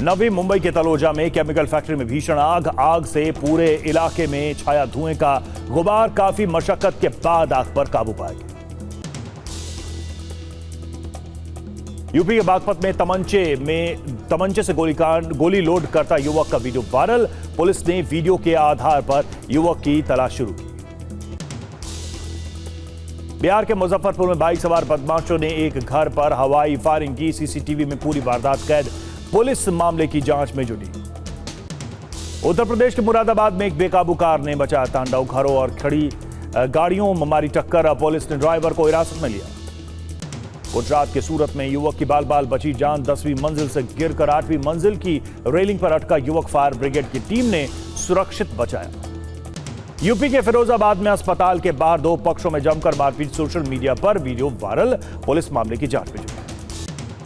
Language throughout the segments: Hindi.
नवी मुंबई के तलोजा में केमिकल फैक्ट्री में भीषण आग से पूरे इलाके में छाया धुएं का गुबार। काफी मशक्कत के बाद आग पर काबू पाया गया। यूपी के बागपत में तमंचे से गोली लोड करता युवक का वीडियो वायरल। पुलिस ने वीडियो के आधार पर युवक की तलाश शुरू की। बिहार के मुजफ्फरपुर में बाइक सवार बदमाशों ने एक घर पर हवाई फायरिंग की। सीसीटीवी में पूरी वारदात कैद। पुलिस मामले की जांच में जुटी। उत्तर प्रदेश के मुरादाबाद में एक बेकाबू कार ने मचाया तांडव। घरों और खड़ी गाड़ियों में मारी टक्कर। पुलिस ने ड्राइवर को हिरासत में लिया। गुजरात के सूरत में युवक की बाल बाल बची जान। 10वीं मंजिल से गिरकर 8वीं मंजिल की रेलिंग पर अटका युवक फायर ब्रिगेड की टीम ने सुरक्षित बचाया। यूपी के फिरोजाबाद में अस्पताल के बाहर दो पक्षों में जमकर मारपीट। सोशल मीडिया पर वीडियो वायरल। पुलिस मामले की जांच में जुटी।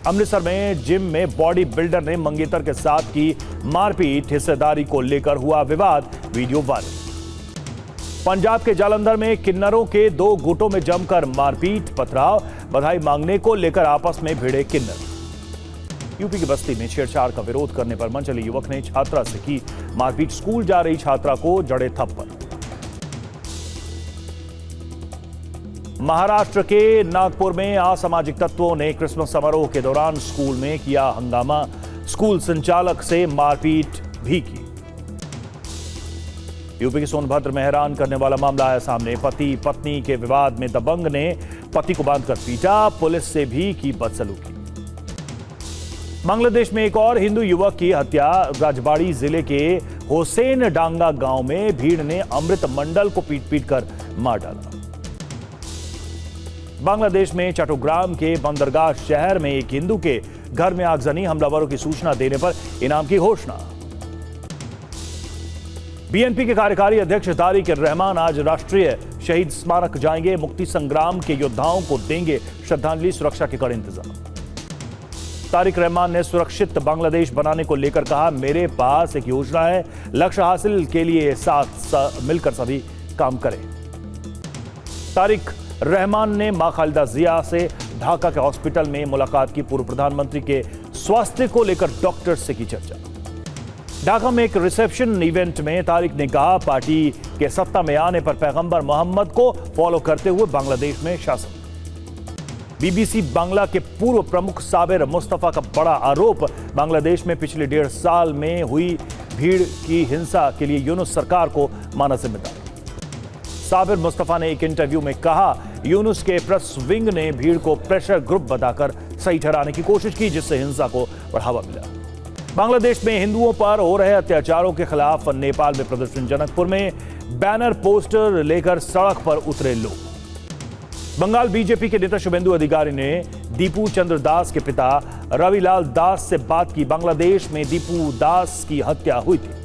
अमृतसर में जिम में बॉडी बिल्डर ने मंगेतर के साथ की मारपीट। हिस्सेदारी को लेकर हुआ विवाद। Video viral. पंजाब के जालंधर में किन्नरों के दो गुटों में जमकर मारपीट पथराव। बधाई मांगने को लेकर आपस में भिड़े किन्नर। यूपी की बस्ती में छेड़छाड़ का विरोध करने पर मनचले युवक ने छात्रा से की मारपीट। स्कूल जा रही छात्रा को जड़े थप्पड़। महाराष्ट्र के नागपुर में असामाजिक तत्वों ने क्रिसमस समारोह के दौरान स्कूल में किया हंगामा। स्कूल संचालक से मारपीट भी की। यूपी के सोनभद्र में हैरान करने वाला मामला आया सामने। पति पत्नी के विवाद में दबंग ने पति को बांधकर पीटा। पुलिस से भी की बदसलूकी। बांग्लादेश में एक और हिंदू युवक की हत्या। राजबाड़ी जिले के हुसैन डांगा गांव में भीड़ ने अमृत मंडल को पीट पीट कर मार डाला। बांग्लादेश में चट्टग्राम के बंदरगाह शहर में एक हिंदू के घर में आगजनी। हमलावरों की सूचना देने पर इनाम की घोषणा। बीएनपी के कार्यकारी अध्यक्ष तारिक रहमान आज राष्ट्रीय शहीद स्मारक जाएंगे। मुक्ति संग्राम के योद्धाओं को देंगे श्रद्धांजलि। सुरक्षा के कड़े इंतजाम। तारिक रहमान ने सुरक्षित बांग्लादेश बनाने को लेकर कहा, मेरे पास एक योजना है। लक्ष्य हासिल के लिए साथ मिलकर सभी काम करें। तारिक रहमान ने मां खालिदा जिया से ढाका के हॉस्पिटल में मुलाकात की। पूर्व प्रधानमंत्री के स्वास्थ्य को लेकर डॉक्टर से की चर्चा। ढाका में एक रिसेप्शन इवेंट में तारिक ने कहा, पार्टी के सत्ता में आने पर पैगंबर मोहम्मद को फॉलो करते हुए बांग्लादेश में शासन। बीबीसी बांग्ला के पूर्व प्रमुख साबिर मुस्तफा का बड़ा आरोप। बांग्लादेश में पिछले 1.5 साल में हुई भीड़ की हिंसा के लिए यूनुस सरकार को माना जिम्मेदार। साबिर मुस्तफा ने एक इंटरव्यू में कहा, यूनुस के प्रेस विंग ने भीड़ को प्रेशर ग्रुप बताकर सही ठहराने की कोशिश की, जिससे हिंसा को बढ़ावा मिला। बांग्लादेश में हिंदुओं पर हो रहे अत्याचारों के खिलाफ नेपाल में प्रदर्शन। जनकपुर में बैनर पोस्टर लेकर सड़क पर उतरे लोग। बंगाल बीजेपी के नेता शुभेंदु अधिकारी ने दीपू चंद्र दास के पिता रविलाल दास से बात की। बांग्लादेश में दीपू दास की हत्या हुई थी।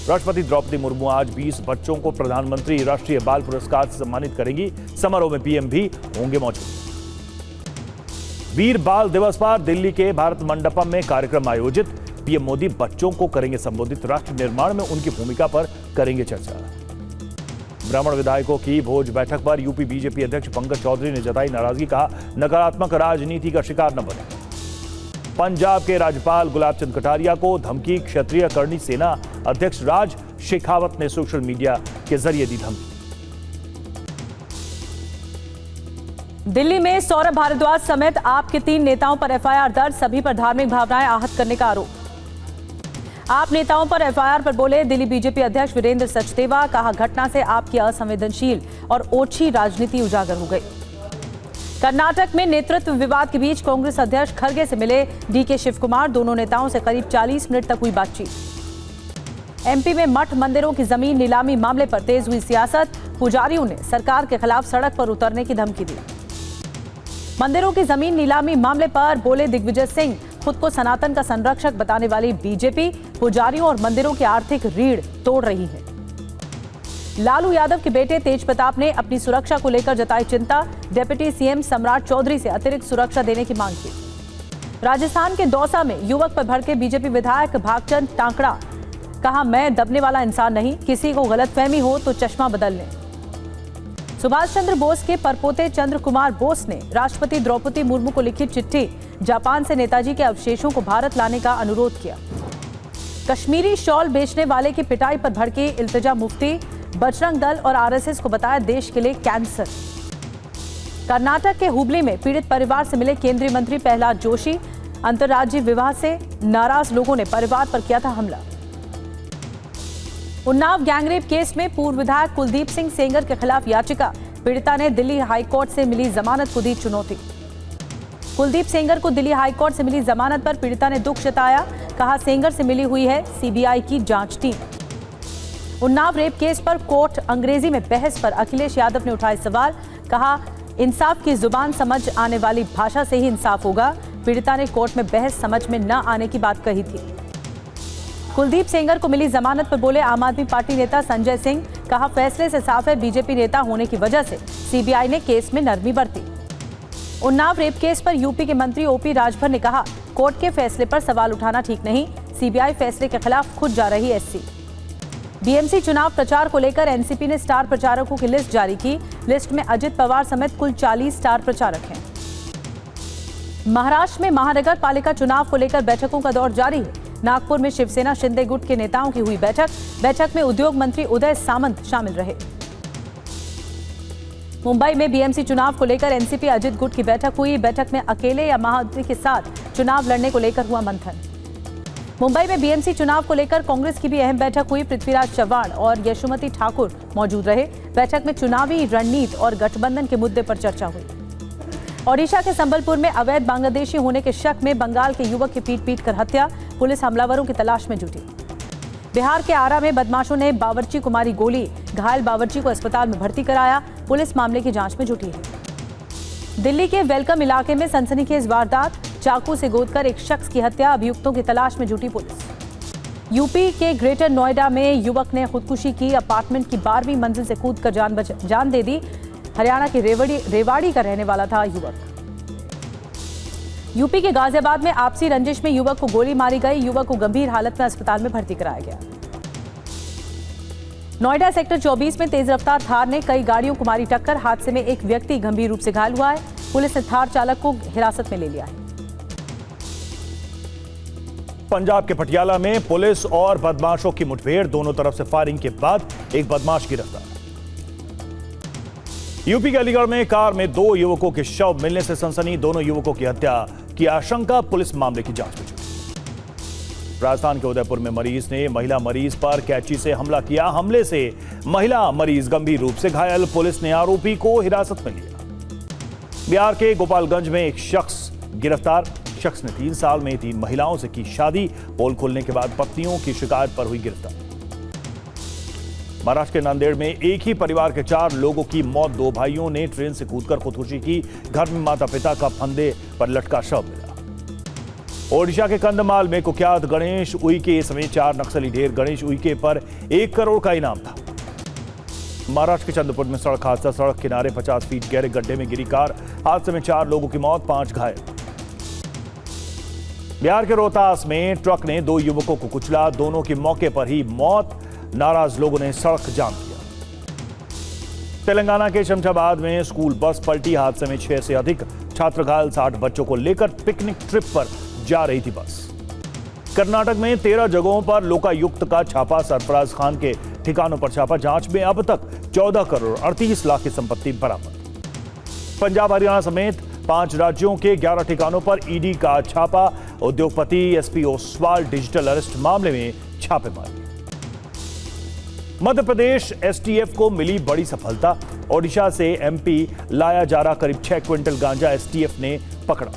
राष्ट्रपति द्रौपदी मुर्मू आज 20 बच्चों को प्रधानमंत्री राष्ट्रीय बाल पुरस्कार से सम्मानित करेंगी। समारोह में पीएम भी होंगे मौजूद। वीर बाल दिवस पर दिल्ली के भारत मंडपम में कार्यक्रम आयोजित। पीएम मोदी बच्चों को करेंगे संबोधित। राष्ट्र निर्माण में उनकी भूमिका पर करेंगे चर्चा। ब्राह्मण विधायकों की भोज बैठक पर यूपी बीजेपी अध्यक्ष पंकज चौधरी ने जताई नाराजगी। कहा, नकारात्मक राजनीति का शिकार न बने। पंजाब के राज्यपाल गुलाब चंद कटारिया को धमकी। क्षत्रिय करनी सेना अध्यक्ष राज शेखावत ने सोशल मीडिया के जरिए दी धमकी। दिल्ली में सौरभ भारद्वाज समेत आप के 3 नेताओं पर एफआईआर दर्ज। सभी पर धार्मिक भावनाएं आहत करने का आरोप। आप नेताओं पर एफआईआर पर बोले दिल्ली बीजेपी अध्यक्ष वीरेंद्र सचदेवा। कहा, घटना से आपकी असंवेदनशील और ओछी राजनीति उजागर हो गई। कर्नाटक में नेतृत्व विवाद के बीच कांग्रेस अध्यक्ष खड़गे से मिले डीके शिवकुमार। दोनों नेताओं से करीब 40 मिनट तक हुई बातचीत। एमपी में मठ मंदिरों की जमीन नीलामी मामले पर तेज हुई सियासत। पुजारियों ने सरकार के खिलाफ सड़क पर उतरने की धमकी दी। मंदिरों की जमीन नीलामी मामले पर बोले दिग्विजय सिंह। खुद को सनातन का संरक्षक बताने वाली बीजेपी पुजारियों और मंदिरों की आर्थिक रीढ़ तोड़ रही है। लालू यादव के बेटे तेज प्रताप ने अपनी सुरक्षा को लेकर जताई चिंता। डिप्टी सीएम सम्राट चौधरी से अतिरिक्त सुरक्षा देने की मांग की। राजस्थान के दौसा में युवक पर भड़के बीजेपी विधायक भागचंद टांकड़ा। कहा, मैं दबने वाला इंसान नहीं, किसी को गलतफहमी हो तो चश्मा बदल लें। सुभाष चंद्र बोस के परपोते चंद्र कुमार बोस ने राष्ट्रपति द्रौपदी मुर्मू को लिखी चिट्ठी जापान से नेताजी के अवशेषों को भारत लाने का अनुरोध किया। कश्मीरी शॉल बेचने वाले की पिटाई पर भड़के इल्तिजा मुफ्ती, बजरंग दल और आरएसएस को बताया देश के लिए कैंसर। कर्नाटक के हुबली में पीड़ित परिवार से मिले केंद्रीय मंत्री प्रहलाद जोशी, अंतर्राज्यीय विवाह से नाराज लोगों ने परिवार पर किया था हमला। उन्नाव गैंगरेप केस में पूर्व विधायक कुलदीप सिंह सेंगर के खिलाफ याचिका, पीड़िता ने दिल्ली हाईकोर्ट से मिली जमानत को दी चुनौती। कुलदीप सेंगर को दिल्ली हाईकोर्ट से मिली जमानत पर पीड़िता ने दुख जताया, कहा सेंगर से मिली हुई है सीबीआई की जांच टीम। उन्नाव रेप केस पर कोर्ट अंग्रेजी में बहस पर अखिलेश यादव ने उठाए सवाल, कहा इंसाफ की जुबान समझ आने वाली भाषा से ही इंसाफ होगा। पीड़िता ने कोर्ट में बहस समझ में न आने की बात कही थी। कुलदीप सेंगर को मिली जमानत पर बोले आम आदमी पार्टी नेता संजय सिंह, कहा फैसले से साफ है बीजेपी नेता होने की वजह से सीबीआई ने केस में नरमी बरती। उन्नाव रेप केस पर यूपी के मंत्री ओपी राजभर ने कहा कोर्ट के फैसले पर सवाल उठाना ठीक नहीं, सीबीआई फैसले के खिलाफ खुद जा रही एससी। बीएमसी चुनाव प्रचार को लेकर एनसीपी ने स्टार प्रचारकों की लिस्ट जारी की। लिस्ट में अजित पवार समेत कुल 40 स्टार प्रचारक हैं। महाराष्ट्र में महानगर पालिका चुनाव को लेकर बैठकों का दौर जारी है। नागपुर में शिवसेना शिंदे गुट के नेताओं की हुई बैठक में उद्योग मंत्री उदय सामंत शामिल रहे। मुंबई में बीएमसी चुनाव को लेकर एनसीपी अजित गुट की बैठक हुई। बैठक में अकेले या महायुति के साथ चुनाव लड़ने को लेकर हुआ मंथन। मुंबई में बीएमसी चुनाव को लेकर कांग्रेस की भी अहम बैठक हुई। पृथ्वीराज चव्हाण और यशोमती ठाकुर मौजूद रहे। बैठक में चुनावी रणनीति और गठबंधन के मुद्दे पर चर्चा हुई। ओडिशा के संबलपुर में अवैध बांग्लादेशी होने के शक में बंगाल के युवक की पीट कर हत्या, पुलिस हमलावरों की तलाश में जुटी। बिहार के आरा में बदमाशों ने बावर्ची को मारी गोली, घायल बावर्ची को अस्पताल में भर्ती कराया, पुलिस मामले की जांच में जुटी है। दिल्ली के वेलकम इलाके में सनसनीखेज वारदात, चाकू से गोदकर एक शख्स की हत्या, अभियुक्तों की तलाश में जुटी पुलिस। यूपी के ग्रेटर नोएडा में युवक ने खुदकुशी की, अपार्टमेंट की 12वीं मंजिल से कूदकर जान दे दी। हरियाणा के रेवाड़ी का रहने वाला था युवक। यूपी के गाजियाबाद में आपसी रंजिश में युवक को गोली मारी गई, युवक को गंभीर हालत में अस्पताल में भर्ती कराया गया। नोएडा सेक्टर 24 में तेज रफ्तार थार ने कई गाड़ियों को मारी टक्कर, हादसे में एक व्यक्ति गंभीर रूप से घायल हुआ है। पुलिस ने थार चालक को हिरासत में ले लिया है। पंजाब के पटियाला में पुलिस और बदमाशों की मुठभेड़, दोनों तरफ से फायरिंग के बाद एक बदमाश गिरफ्तार। यूपी के अलीगढ़ में कार में 2 युवकों के शव मिलने से सनसनी, दोनों युवकों की हत्या की आशंका, पुलिस मामले की जांच में जुटी। राजस्थान के उदयपुर में मरीज ने महिला मरीज पर कैंची से हमला किया, हमले से महिला मरीज गंभीर रूप से घायल, पुलिस ने आरोपी को हिरासत में लिया। बिहार के गोपालगंज में एक शख्स गिरफ्तार, शख्स ने 3 साल में 3 महिलाओं से की शादी, पोल खुलने के बाद पत्नियों की शिकायत पर हुई गिरफ्तार। महाराष्ट्र के नांदेड़ में एक ही परिवार के 4 लोगों की मौत, 2 भाइयों ने ट्रेन से कूदकर खुदकुशी की, घर में माता पिता का फंदे पर लटका शव मिला। ओडिशा के कंधमाल में कुख्यात गणेश उइके समेत 4 नक्सली ढेर, गणेश उइके पर 1 करोड़ का इनाम था। महाराष्ट्र के चंद्रपुर में सड़क हादसा, सड़क किनारे 50 फीट गहरे गड्ढे में गिरी कार, हादसे में 4 लोगों की मौत, 5 घायल। बिहार के रोहतास में ट्रक ने 2 युवकों को कुचला, दोनों की मौके पर ही मौत, नाराज लोगों ने सड़क जाम किया। तेलंगाना के शमशाबाद में स्कूल बस पलटी, हादसे में 6 से अधिक छात्र घायल, 60 बच्चों को लेकर पिकनिक ट्रिप पर जा रही थी बस। कर्नाटक में 13 जगहों पर लोकायुक्त का छापा, सरफराज खान के ठिकानों पर छापा, जांच में अब तक 14 करोड़ 38 लाख की संपत्ति बरामद। पंजाब हरियाणा समेत 5 राज्यों के 11 ठिकानों पर ईडी का छापा, उद्योगपति एसपी ओसवाल डिजिटल अरेस्ट मामले में छापेमारी। मध्य प्रदेश एसटीएफ को मिली बड़ी सफलता, ओडिशा से एमपी लाया जा रहा करीब 6 क्विंटल गांजा एसटीएफ ने पकड़ा।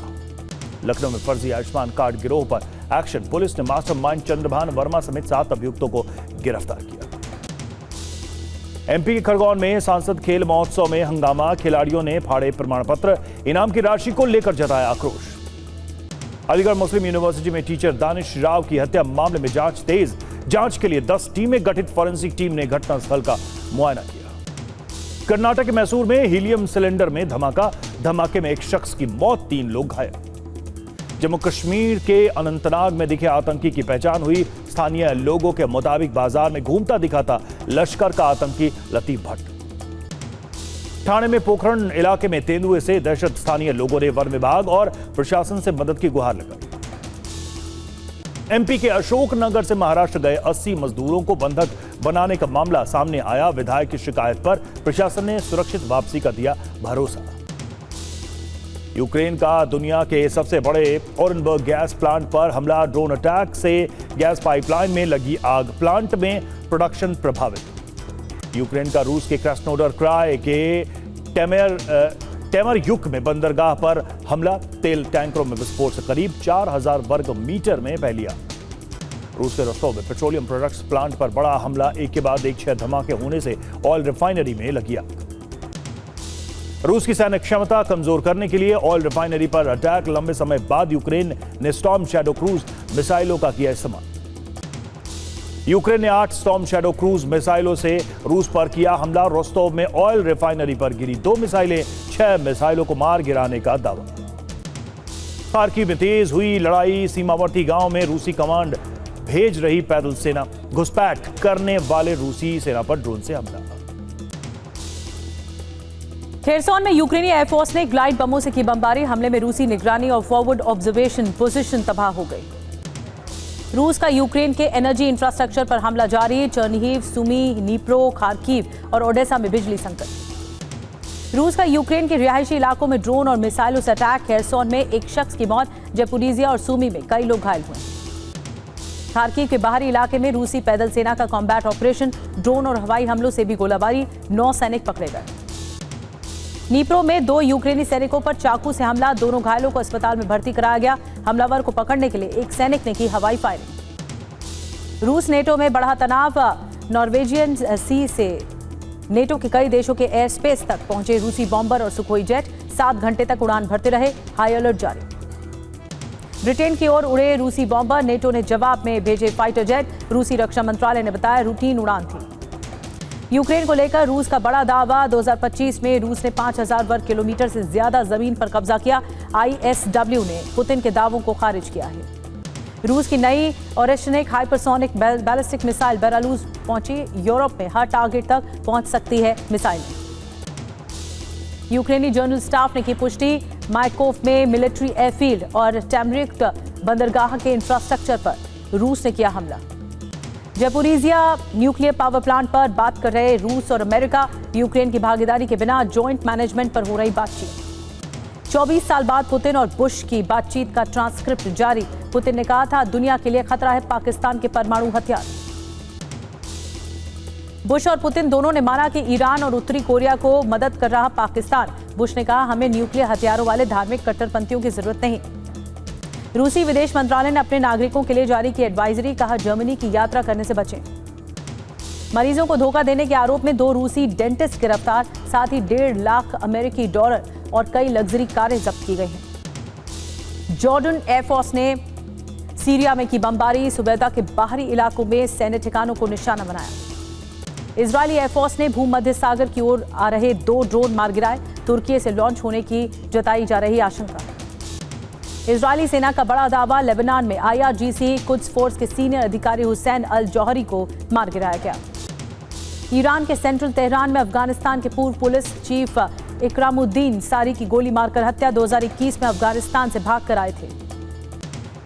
लखनऊ में फर्जी आयुष्मान कार्ड गिरोह पर एक्शन, पुलिस ने मास्टरमाइंड चंद्रभान वर्मा समेत 7 अभियुक्तों को गिरफ्तार किया। एमपी के खरगोन में सांसद खेल महोत्सव में हंगामा, खिलाड़ियों ने फाड़े प्रमाण पत्र, इनाम की राशि को लेकर जताया आक्रोश। अलीगढ़ मुस्लिम यूनिवर्सिटी में टीचर दानिश राव की हत्या मामले में जांच तेज, जांच के लिए 10 टीमें गठित, फॉरेंसिक टीम ने घटनास्थल का मुआयना किया। कर्नाटक के मैसूर में हीलियम सिलेंडर में धमाका, धमाके में एक शख्स की मौत, 3 लोग घायल। जम्मू कश्मीर के अनंतनाग में दिखे आतंकी की पहचान हुई, स्थानीय लोगों के मुताबिक बाजार में घूमता दिखा था लश्कर का आतंकी लतीफ भट्ट। ठाणे में पोखरण इलाके में तेंदुए से दहशत, स्थानीय लोगों ने वन विभाग और प्रशासन से मदद की गुहार लगाई। एमपी के अशोकनगर से महाराष्ट्र गए 80 मजदूरों को बंधक बनाने का मामला सामने आया। विधायक की शिकायत पर प्रशासन ने सुरक्षित वापसी का दिया भरोसा। यूक्रेन का दुनिया के सबसे बड़े ओरेनबर्ग गैस प्लांट पर हमला, ड्रोन अटैक से गैस पाइपलाइन में लगी आग, प्लांट में प्रोडक्शन प्रभावित। यूक्रेन का रूस के क्रास्नोडर क्राय के टेमरयुक में बंदरगाह पर हमला, तेल टैंकरों में विस्फोट से करीब 4000 वर्ग मीटर में फैली आग। रूस के रोस्टोव में पेट्रोलियम प्रोडक्ट्स प्लांट पर बड़ा हमला, एक के बाद एक 6 धमाके होने से ऑयल रिफाइनरी में लगी आग। रूस की सैन्य क्षमता कमजोर करने के लिए ऑयल रिफाइनरी पर अटैक, लंबे समय बाद यूक्रेन ने स्टॉर्म शैडो क्रूज मिसाइलों का किया इस्तेमाल। यूक्रेन ने 8 स्टॉर्म शैडो क्रूज मिसाइलों से रूस पर किया हमला। रोस्टोव में ऑयल रिफाइनरी पर गिरी 2 मिसाइलें, 6 मिसाइलों को मार गिराने का दावा। खार्किव में तेज हुई लड़ाई, सीमावर्ती गांव में रूसी कमांड भेज रही पैदल सेना, घुसपैठ करने वाले रूसी सेना पर ड्रोन से हमला। खेरसौन में यूक्रेनी एयरफोर्स ने ग्लाइड बमों से की बमबारी, हमले में रूसी निगरानी और फॉरवर्ड ऑब्जर्वेशन पोजीशन तबाह हो गई। रूस का यूक्रेन के एनर्जी इंफ्रास्ट्रक्चर पर हमला जारी, चर्निहिव, सुमी, नीप्रो, खार्किव और ओडेसा में बिजली संकट। रूस का यूक्रेन के रिहायशी इलाकों में ड्रोन और मिसाइलों से अटैक, खेरसौन में एक शख्स की मौत, जपोरिजिया और सुमी में कई लोग घायल हुए। खार्किव के बाहरी इलाके में रूसी पैदल सेना का कॉम्बैट ऑपरेशन, ड्रोन और हवाई हमलों से भी गोलाबारी, 9 सैनिक पकड़े गए। नीप्रो में 2 यूक्रेनी सैनिकों पर चाकू से हमला, दोनों घायलों को अस्पताल में भर्ती कराया गया। हमलावर को पकड़ने के लिए एक सैनिक ने की हवाई फायरिंग। रूस नेटो में बढ़ा तनाव, नॉर्वेजियन सी से नेटो के कई देशों के एयर स्पेस तक पहुंचे रूसी बॉम्बर और सुखोई जेट, 7 घंटे तक उड़ान भरते रहे, हाई अलर्ट जारी। ब्रिटेन की ओर उड़े रूसी बॉम्बर, नेटो ने जवाब में भेजे फाइटर जेट, रूसी रक्षा मंत्रालय ने बताया रूटीन उड़ान थी। यूक्रेन को लेकर रूस का बड़ा दावा, 2025 में रूस ने 5000 वर्ग किलोमीटर से ज्यादा जमीन पर कब्जा किया। आईएसडब्ल्यू ने पुतिन के दावों को खारिज किया है। रूस की नई Oreshnik hypersonic ballistic missile Belarus पहुंची, यूरोप में हर टारगेट तक पहुंच सकती है मिसाइल। यूक्रेनी जनरल स्टाफ ने की पुष्टि, माइकोव में मिलिट्री एयरफील्ड और टैमरिक बंदरगाह के इंफ्रास्ट्रक्चर पर रूस ने किया हमला। जपोरिजिया न्यूक्लियर पावर प्लांट पर बात कर रहे रूस और अमेरिका, यूक्रेन की भागीदारी के बिना जॉइंट मैनेजमेंट पर हो रही बातचीत। 24 साल बाद पुतिन और बुश की बातचीत का ट्रांसक्रिप्ट जारी, पुतिन ने कहा था दुनिया के लिए खतरा है पाकिस्तान के परमाणु हथियार। बुश और पुतिन दोनों ने माना कि ईरान और उत्तरी कोरिया को मदद कर रहा पाकिस्तान। बुश ने कहा हमें न्यूक्लियर हथियारों वाले धार्मिक कट्टरपंथियों की जरूरत नहीं। रूसी विदेश मंत्रालय ने अपने नागरिकों के लिए जारी की एडवाइजरी, कहा जर्मनी की यात्रा करने से बचें। मरीजों को धोखा देने के आरोप में 2 रूसी डेंटिस्ट गिरफ्तार, साथ ही $1.5 लाख अमेरिकी डॉलर और कई लग्जरी कारें जब्त की गई हैं। जॉर्डन एयरफोर्स ने सीरिया में की बमबारी, सुबैदा के बाहरी इलाकों में सैन्य ठिकानों को निशाना बनाया। इजरायली एयरफोर्स ने भूमध्य सागर की ओर आ रहे 2 ड्रोन मार गिराए, तुर्की से लॉन्च होने की जताई जा रही आशंका। इजरायली सेना का बड़ा दावा, लेबनान में IRGC कुद्स फोर्स के सीनियर अधिकारी हुसैन अल जौहरी को मार गिराया गया। ईरान के सेंट्रल तेहरान में अफगानिस्तान के पूर्व पुलिस चीफ इकरामुद्दीन सारी की गोली मारकर हत्या, 2021 में अफगानिस्तान से भागकर आए थे।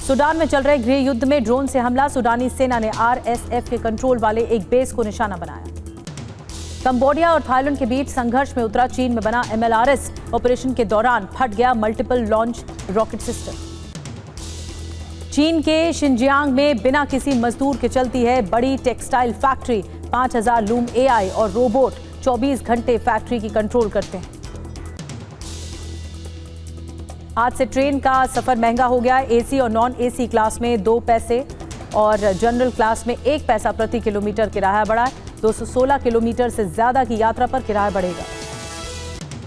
सूडान में चल रहे गृह युद्ध में ड्रोन से हमला, सुडानी सेना ने RSF के कंट्रोल वाले एक बेस को निशाना बनाया। कंबोडिया और थाईलैंड के बीच संघर्ष में उतरा चीन में बना MLRS, ऑपरेशन के दौरान फट गया मल्टीपल लॉन्च रॉकेट सिस्टम। चीन के शिनजियांग में बिना किसी मजदूर के चलती है बड़ी टेक्सटाइल फैक्ट्री, 5000 लूम AI और रोबोट 24 घंटे फैक्ट्री की कंट्रोल करते हैं। आज से ट्रेन का सफर महंगा हो गया, AC और नॉन AC क्लास में 2 पैसे और जनरल क्लास में 1 पैसा प्रति किलोमीटर किराया बढ़ा है। 216 किलोमीटर से ज्यादा की यात्रा पर किराया बढ़ेगा।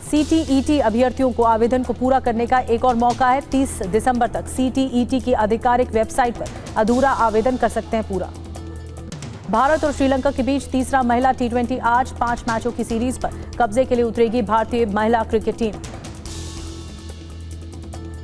CTET अभ्यर्थियों को आवेदन को पूरा करने का एक और मौका है। 30 दिसंबर तक CTET की आधिकारिक वेबसाइट पर अधूरा आवेदन कर सकते हैं पूरा। भारत और श्रीलंका के बीच तीसरा महिला T20 आज 5 मैचों की सीरीज पर कब्जे के लिए उतरेगी भारतीय महिला क्रिकेट टीम।